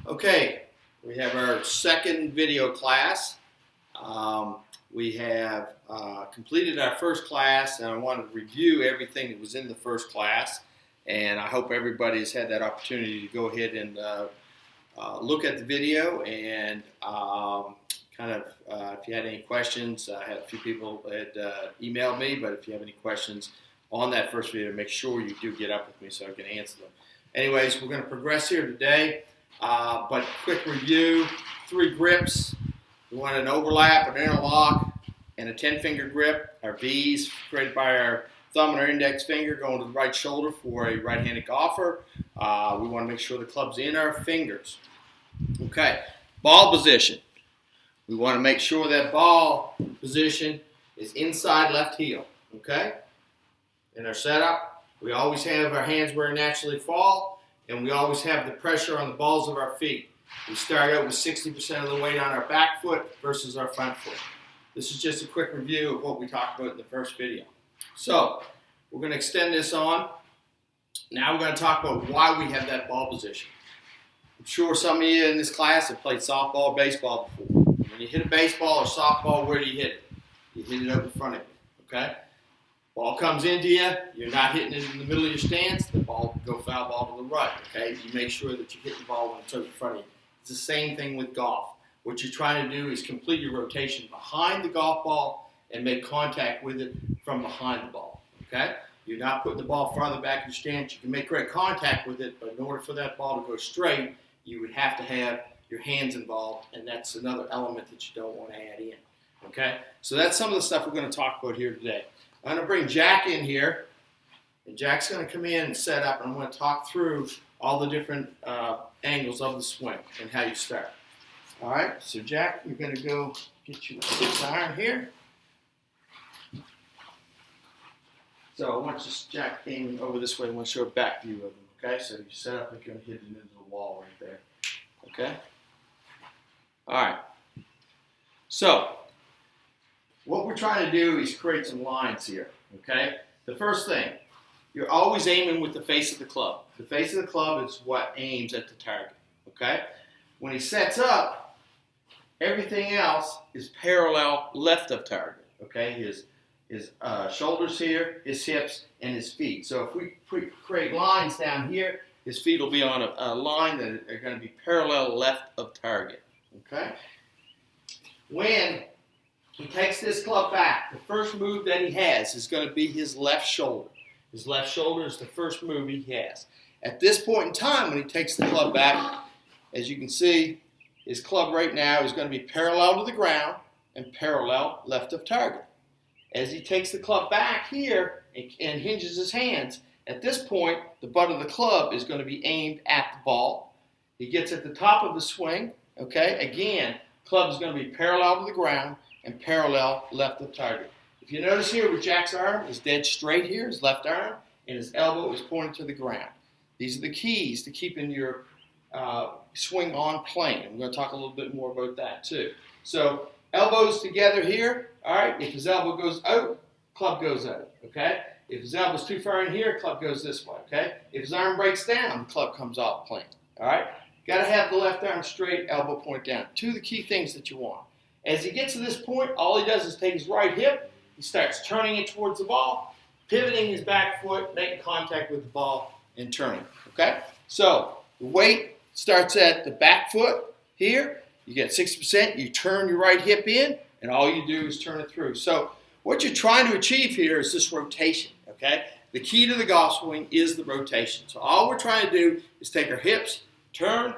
Okay, we have our second video class. We have completed our first class, and I want to review everything that was in the first class. And I hope everybody's had that opportunity to go ahead and look at the video and if you had any questions, I had a few people that emailed me, but if you have any questions on that first video, make sure you do get up with me so I can answer them. Anyways, we're going to progress here today, but quick review, 3 grips. We want an overlap, an interlock, and a 10-finger grip. Our V's created by our thumb and our index finger going to the right shoulder for a right-handed golfer. We want to make sure the club's in our fingers. Okay, ball position. We want to make sure that ball position is inside left heel. Okay? In our setup, we always have our hands where they naturally fall, and we always have the pressure on the balls of our feet. We start out with 60% of the weight on our back foot versus our front foot. This is just a quick review of what we talked about in the first video. So, we're going to extend this on. Now we're going to talk about why we have that ball position. I'm sure some of you in this class have played softball or baseball before. When you hit a baseball or softball, where do you hit it? You hit it up in front of you, okay? Ball comes into you, you're not hitting it in the middle of your stance, the ball will go foul ball to the right, okay? You make sure that you hit the ball when it's up in front of you. It's the same thing with golf. What you're trying to do is complete your rotation behind the golf ball and make contact with it from behind the ball, okay? You're not putting the ball farther back in your stance. You can make great contact with it, but in order for that ball to go straight, you would have to have your hands involved, and that's another element that you don't want to add in, okay? So that's some of the stuff we're going to talk about here today. I'm going to bring Jack in here, and Jack's going to come in and set up, and I'm going to talk through all the different angles of the swing and how you start. All right, so Jack, you're going to go get you a 6-iron here. So once Jack came over this way, I want to show a back view of him, okay? So you set up and you're going to hit it into the wall right there, okay? All right, so what we're trying to do is create some lines here, okay? The first thing, you're always aiming with the face of the club. The face of the club is what aims at the target, okay? When he sets up, everything else is parallel left of target, okay? His shoulders here, his hips, and his feet. So if we create lines down here, his feet will be on a line that are going to be parallel left of target, okay? When he takes this club back, the first move that he has is going to be his left shoulder. His left shoulder is the first move he has. At this point in time, when he takes the club back, as you can see, his club right now is going to be parallel to the ground and parallel left of target. As he takes the club back here and hinges his hands, at this point, the butt of the club is going to be aimed at the ball. He gets at the top of the swing, okay? Again, club is going to be parallel to the ground and parallel left of target. If you notice here with Jack's arm is dead straight here, his left arm, and his elbow is pointing to the ground. These are the keys to keeping your swing on plane. And we're going to talk a little bit more about that too. So elbows together here, all right? If his elbow goes out, club goes out, okay? If his elbow's too far in here, club goes this way, okay? If his arm breaks down, the club comes off plane, all right? Got to have the left arm straight, elbow point down. 2 of the key things that you want. As he gets to this point, all he does is take his right hip, he starts turning it towards the ball, pivoting his back foot, making contact with the ball, and turning, okay? So the weight starts at the back foot here. You get 60%, you turn your right hip in, and all you do is turn it through. So what you're trying to achieve here is this rotation, okay? The key to the golf swing is the rotation. So all we're trying to do is take our hips, turn,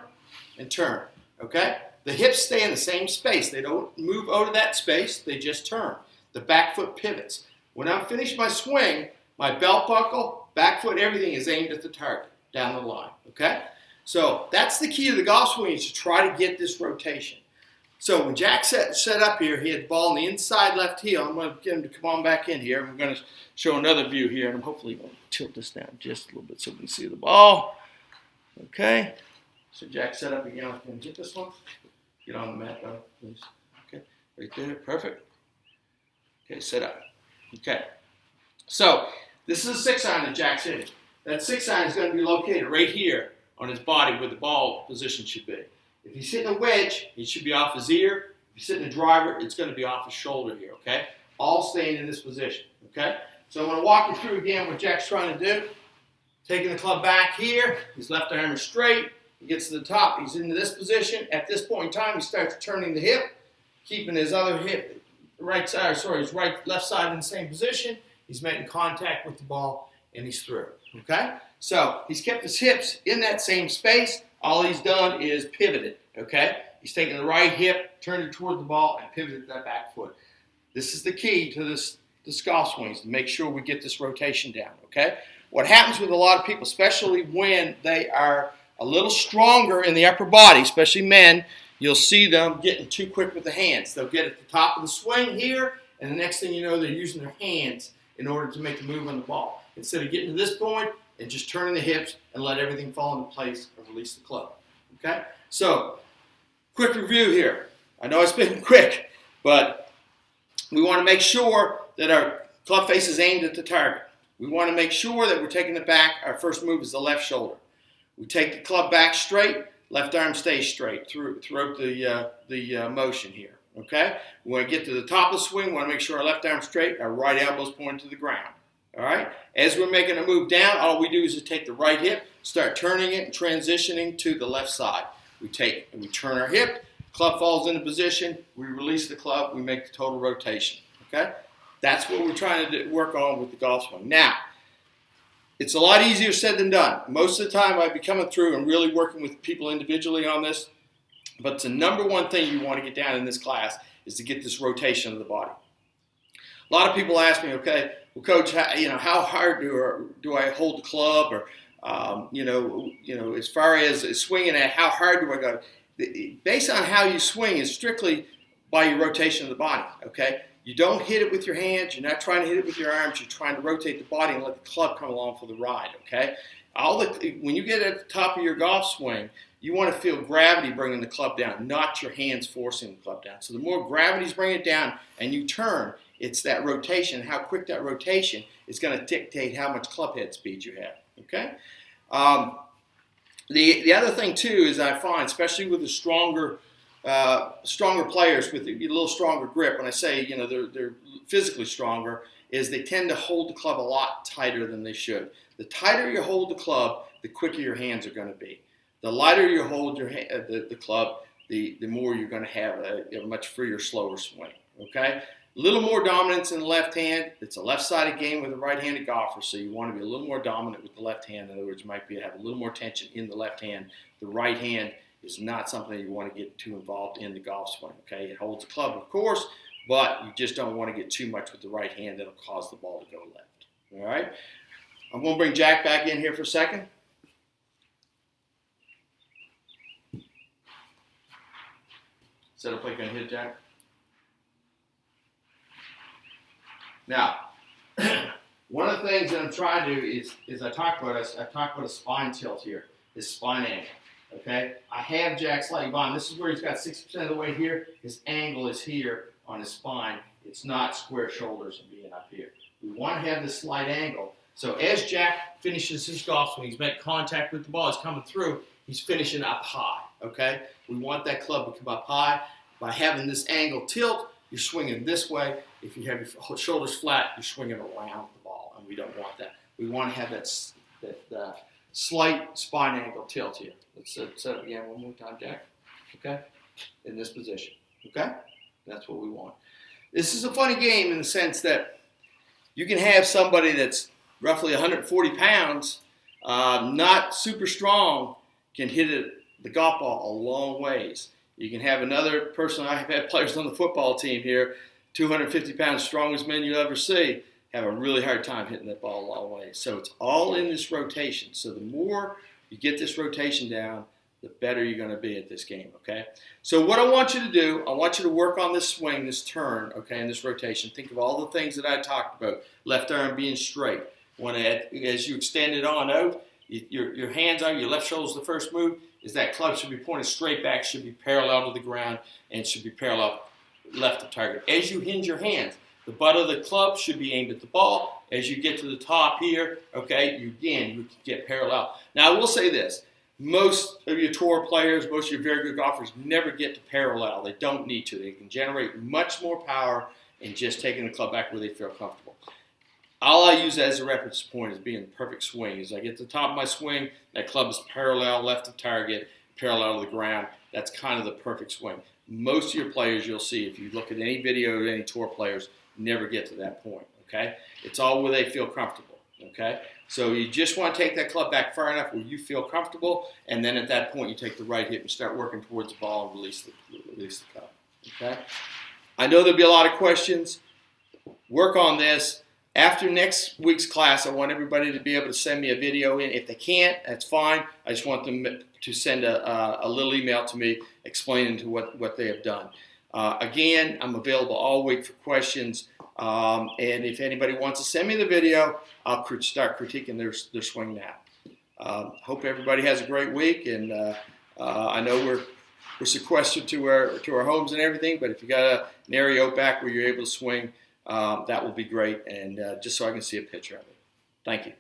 and turn, okay? The hips stay in the same space. They don't move out of that space. They just turn. The back foot pivots. When I'm finished my swing, my belt buckle, back foot, everything is aimed at the target down the line, okay? So that's the key to the golf swing is to try to get this rotation. So when Jack set up here, he had the ball on the inside left heel. I'm going to get him to come on back in here. I'm going to show another view here, and I'm hopefully going to tilt this down just a little bit so we can see the ball. Okay. So Jack set up again. I'm going to get this one. Get on the mat, though, please. Okay. Right there. Perfect. Okay, set up. Okay. So this is a 6-iron that Jack's hitting. That 6-iron is going to be located right here on his body where the ball position should be. If he's hitting a wedge, he should be off his ear. If he's hitting a driver, it's going to be off his shoulder here, okay? All staying in this position, okay? So I'm going to walk you through again what Jack's trying to do. Taking the club back here, his left arm is straight. He gets to the top, he's into this position. At this point in time, he starts turning the hip, keeping his other hip, his left side in the same position. He's making contact with the ball, and he's through, okay? So he's kept his hips in that same space. All he's done is pivoted, okay? He's taken the right hip, turned it toward the ball, and pivoted that back foot. This is the key to this golf swing, is to make sure we get this rotation down, okay? What happens with a lot of people, especially when they are a little stronger in the upper body, especially men, you'll see them getting too quick with the hands. They'll get at the top of the swing here, and the next thing you know, they're using their hands in order to make the move on the ball. Instead of getting to this point and just turning the hips and let everything fall into place and release the club, okay? So, quick review here. I know it's been quick, but we want to make sure that our club face is aimed at the target. We want to make sure that we're taking it back. Our first move is the left shoulder. We take the club back straight, left arm stays straight throughout the motion here, okay? We want to get to the top of the swing. We want to make sure our left arm's straight, our right elbow's pointing to the ground, all right? As we're making a move down, all we do is just take the right hip, start turning it and transitioning to the left side. We turn our hip, club falls into position, we release the club, we make the total rotation, okay? That's what we're trying to work on with the golf swing. Now, it's a lot easier said than done. Most of the time I'd be coming through and really working with people individually on this, but the number one thing you want to get down in this class is to get this rotation of the body. A lot of people ask me, okay, well, Coach, how hard do I hold the club, or as far as swinging at, how hard do I go? Based on how you swing is strictly by your rotation of the body, okay? You don't hit it with your hands. You're not trying to hit it with your arms. You're trying to rotate the body and let the club come along for the ride, okay? When you get at the top of your golf swing, you want to feel gravity bringing the club down, not your hands forcing the club down. So the more gravity's bringing it down and you turn, it's that rotation. How quick that rotation is going to dictate how much club head speed you have, okay? The other thing, too, is I find, especially with the stronger players with a little stronger grip, when I say, they're physically stronger, is they tend to hold the club a lot tighter than they should. The tighter you hold the club, the quicker your hands are going to be. The lighter you hold the club, the more you're going to have a much freer, slower swing, okay? A little more dominance in the left hand. It's a left-sided game with a right-handed golfer, so you want to be a little more dominant with the left hand. In other words, you might have a little more tension in the left hand. The right hand is not something that you want to get too involved in the golf swing, okay? It holds the club, of course, but you just don't want to get too much with the right hand. That'll cause the ball to go left, all right? I'm going to bring Jack back in here for a second. Set up like going to hit, Jack. Now, one of the things that I'm trying to do is I talk about a spine tilt here, this spine angle. Okay, I have Jack slightly behind. This is where he's got 60% of the way here. His angle is here on his spine. It's not square shoulders and being up here. We want to have this slight angle. So as Jack finishes his golf swing, he's making contact with the ball, he's coming through, he's finishing up high. Okay, we want that club to come up high. By having this angle tilt, you're swinging this way. If you have your shoulders flat, you're swinging around the ball, and we don't want that. We want to have that slight spine angle tilt here. Let's set it again one more time, Jack. Okay? In this position. Okay? That's what we want. This is a funny game in the sense that you can have somebody that's roughly 140 pounds, not super strong, can hit the golf ball a long ways. You can have another person, I have had players on the football team here, 250 pounds, strongest men you'll ever see, have a really hard time hitting that ball a long way. So it's all in this rotation. So the more you get this rotation down, the better you're going to be at this game, okay? So what I want you to do, I want you to work on this swing, this turn, okay, and this rotation. Think of all the things that I talked about. Left arm being straight. As you extend it on out, your hands on your left shoulder is the first move, is that club should be pointed straight back, should be parallel to the ground, and should be parallel left of target. As you hinge your hands, the butt of the club should be aimed at the ball. As you get to the top here, okay, you can get parallel. Now, I will say this. Most of your tour players, most of your very good golfers never get to parallel. They don't need to. They can generate much more power in just taking the club back where they feel comfortable. All I use as a reference point is being the perfect swing. As I get to the top of my swing, that club is parallel left of target, parallel to the ground. That's kind of the perfect swing. Most of your players, you'll see, if you look at any video of any tour players, never get to that point, okay? It's all where they feel comfortable, okay? So you just want to take that club back far enough where you feel comfortable, and then at that point you take the right hip and start working towards the ball and release the club, okay? I know there'll be a lot of questions. Work on this. After next week's class, I want everybody to be able to send me a video in. If they can't, that's fine. I just want them to send a little email to me explaining to what they have done. Again, I'm available all week for questions. And if anybody wants to send me the video, I'll start critiquing their swing now. Hope everybody has a great week. And I know we're sequestered to our homes and everything, but if you got an area out back where you're able to swing, that will be great, and just so I can see a picture of it. Thank you.